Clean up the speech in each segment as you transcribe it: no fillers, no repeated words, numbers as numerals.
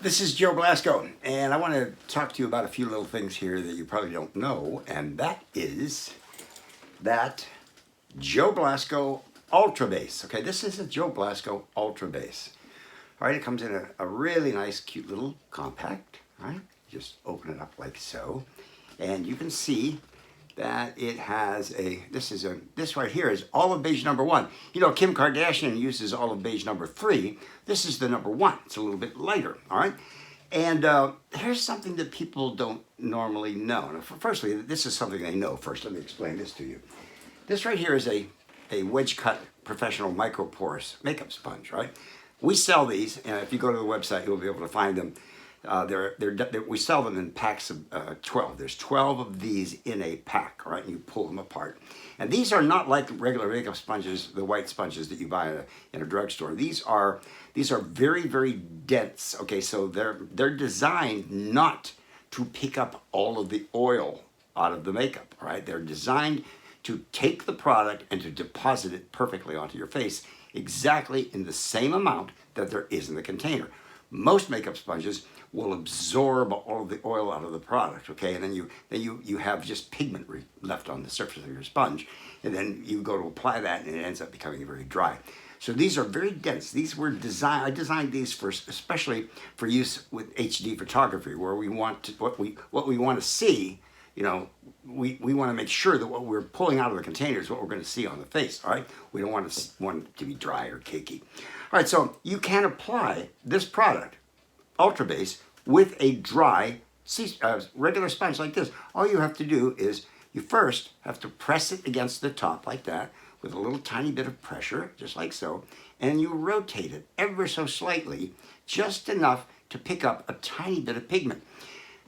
This is Joe Blasco, and I want to talk to you about a few little things here that you probably don't know, and that is that Joe Blasco Ultrabase. Okay, this is a Joe Blasco Ultrabase. All right, it comes in a really nice, cute little compact. All right, just open it up like so, and you can see that it has this right here is olive beige number 1. You know, Kim Kardashian uses olive beige number 3. This is the number 1. It's a little bit lighter, all right? And here's something that people don't normally know. Now, firstly, this is something they know. First, let me explain this to you. This right here is a wedge cut professional microporous makeup sponge, right? We sell these, and if you go to the website, you'll be able to find them. We sell them in packs of 12. There's 12 of these in a pack, right? And you pull them apart. And these are not like regular makeup sponges, the white sponges that you buy in a drugstore. These are very, very dense. Okay, so they're designed not to pick up all of the oil out of the makeup, all right? They're designed to take the product and to deposit it perfectly onto your face, exactly in the same amount that there is in the container. Most makeup sponges will absorb all of the oil out of the product, okay? And then you have just pigment left on the surface of your sponge, and then you go to apply that and it ends up becoming very dry. So these are very dense. These were I designed these especially for use with HD photography, where we want to, what we want to see, you know, we want to make sure that what we're pulling out of the container is what we're going to see on the face, all right? We don't want it to be dry or cakey. All right, so you can apply this product, Ultrabase, with a dry regular sponge like this. All you have to do is you first have to press it against the top like that with a little tiny bit of pressure, just like so, and you rotate it ever so slightly, just enough to pick up a tiny bit of pigment.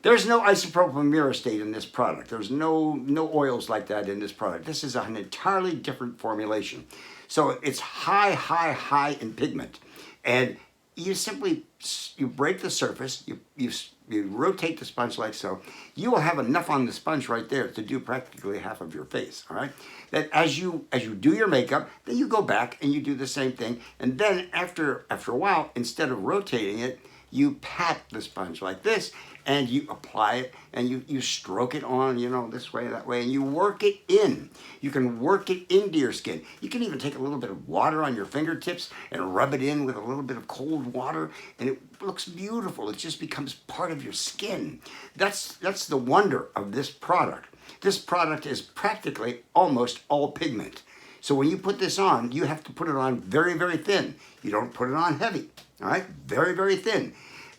There's no isopropyl murostate in this product. There's no oils like that in this product. This is an entirely different formulation. So it's high in pigment. And you simply, you break the surface, you rotate the sponge like so. You will have enough on the sponge right there to do practically half of your face, all right? That as you do your makeup, then you go back and you do the same thing. And then after a while, instead of rotating it, you pat the sponge like this, and you apply it, and you stroke it on, you know, this way, that way, and you work it in. You can work it into your skin. You can even take a little bit of water on your fingertips and rub it in with a little bit of cold water, and it looks beautiful. It just becomes part of your skin. That's the wonder of this product. This product is practically almost all pigment. So when you put this on, you have to put it on very, very thin. You don't put it on heavy, all right? Very, very thin.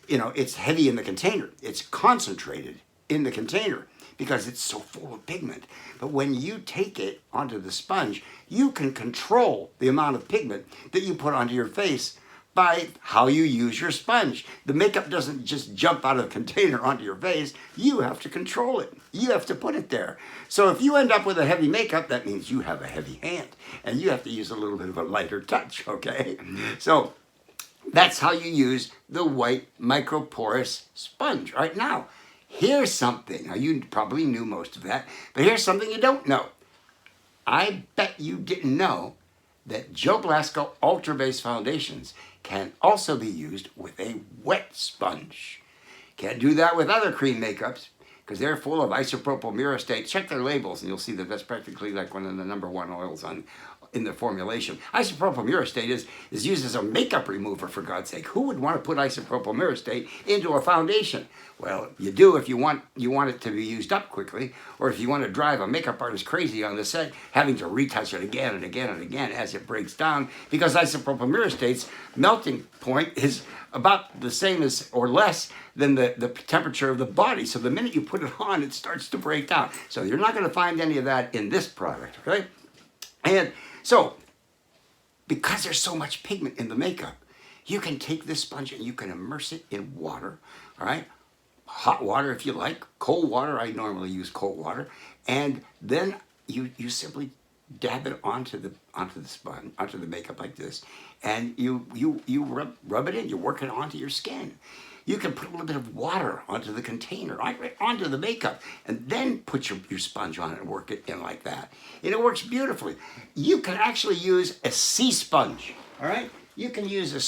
You know, it's heavy in the container. It's concentrated in the container because it's so full of pigment. But when you take it onto the sponge, you can control the amount of pigment that you put onto your face by how you use your sponge. The makeup doesn't just jump out of the container onto your face. You have to control it. You have to put it there. So if you end up with a heavy makeup, that means you have a heavy hand, and you have to use a little bit of a lighter touch, okay? So that's how you use the white microporous sponge. Right now, here's something. Now, you probably knew most of that, but here's something you don't know. I bet you didn't know that Joe Blasco Ultrabase foundations can also be used with a wet sponge. Can't do that with other cream makeups because they're full of isopropyl murostate. Check their labels and you'll see that that's practically like one of the number 1 oils in the formulation. Isopropyl murostate is used as a makeup remover, for God's sake. Who would want to put isopropyl murostate into a foundation? Well, you do if you want it to be used up quickly, or if you want to drive a makeup artist crazy on the set, having to retouch it again and again and again as it breaks down, because isopropyl murostate's melting point is about the same as or less than the temperature of the body. So the minute you put it on, it starts to break down. So you're not going to find any of that in this product, okay? And so, because there's so much pigment in the makeup, you can take this sponge and you can immerse it in water, all right? Hot water if you like, cold water. I normally use cold water. And then you simply dab it onto the sponge, onto the makeup like this, and you rub it in, you work it onto your skin. You can put a little bit of water onto the container, right onto the makeup, and then put your sponge on it and work it in like that. And it works beautifully. You can actually use a sea sponge, all right? you can use a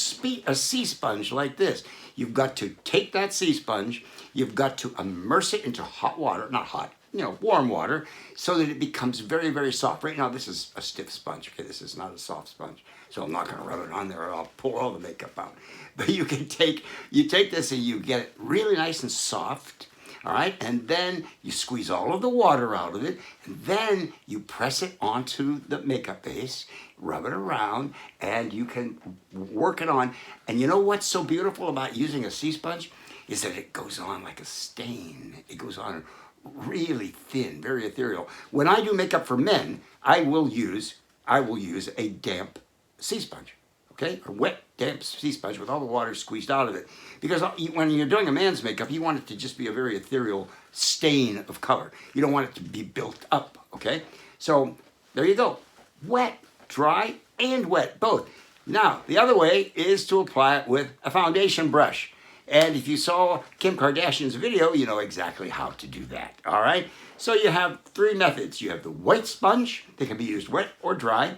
sea sponge like this. You've got to take that sea sponge, you've got to immerse it into hot water, not hot, warm water, so that it becomes very, very soft. Right now, this is a stiff sponge, okay? This is not a soft sponge. So I'm not gonna rub it on there or I'll pull all the makeup out. But you take this and you get it really nice and soft, all right? And then you squeeze all of the water out of it, and then you press it onto the makeup base, rub it around, and you can work it on. And you know what's so beautiful about using a sea sponge is that it goes on like a stain. It goes on really thin, very ethereal. When I do makeup for men, I will use a damp sea sponge, okay? A wet, damp sea sponge with all the water squeezed out of it. Because when you're doing a man's makeup, you want it to just be a very ethereal stain of color. You don't want it to be built up, okay? So there you go. Wet, dry, and wet, both. Now, the other way is to apply it with a foundation brush. And if you saw Kim Kardashian's video, you know exactly how to do that, all right? So you have three methods. You have the white sponge that can be used wet or dry,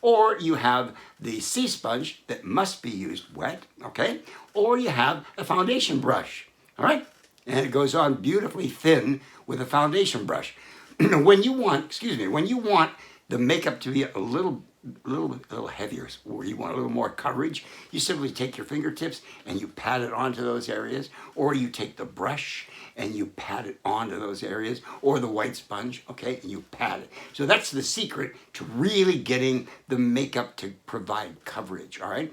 or you have the sea sponge that must be used wet, okay? Or you have a foundation brush, all right? And it goes on beautifully thin with a foundation brush. When you want the makeup to be a little heavier, or you want a little more coverage, you simply take your fingertips and you pat it onto those areas, or you take the brush and you pat it onto those areas, or the white sponge, okay, and you pat it. So that's the secret to really getting the makeup to provide coverage, all right?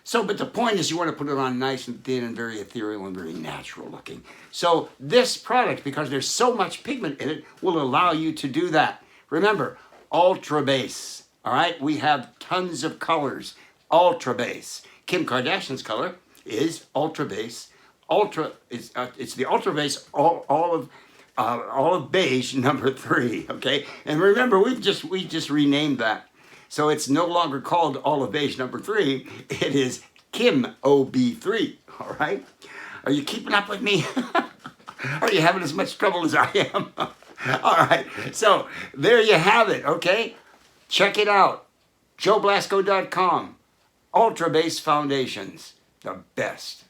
So, but the point is you want to put it on nice and thin and very ethereal and very natural looking. So this product, because there's so much pigment in it, will allow you to do that. Remember, Ultrabase. All right, we have tons of colors. Ultrabase. Kim Kardashian's color is Ultrabase. It's the Ultrabase olive beige number 3. Okay, and remember we just renamed that, so it's no longer called olive beige number 3. It is Kim OB3. All right, are you keeping up with me? Are you having as much trouble as I am? All right, so there you have it. Okay. Check it out, joeblasco.com, Ultrabase Foundations, the best.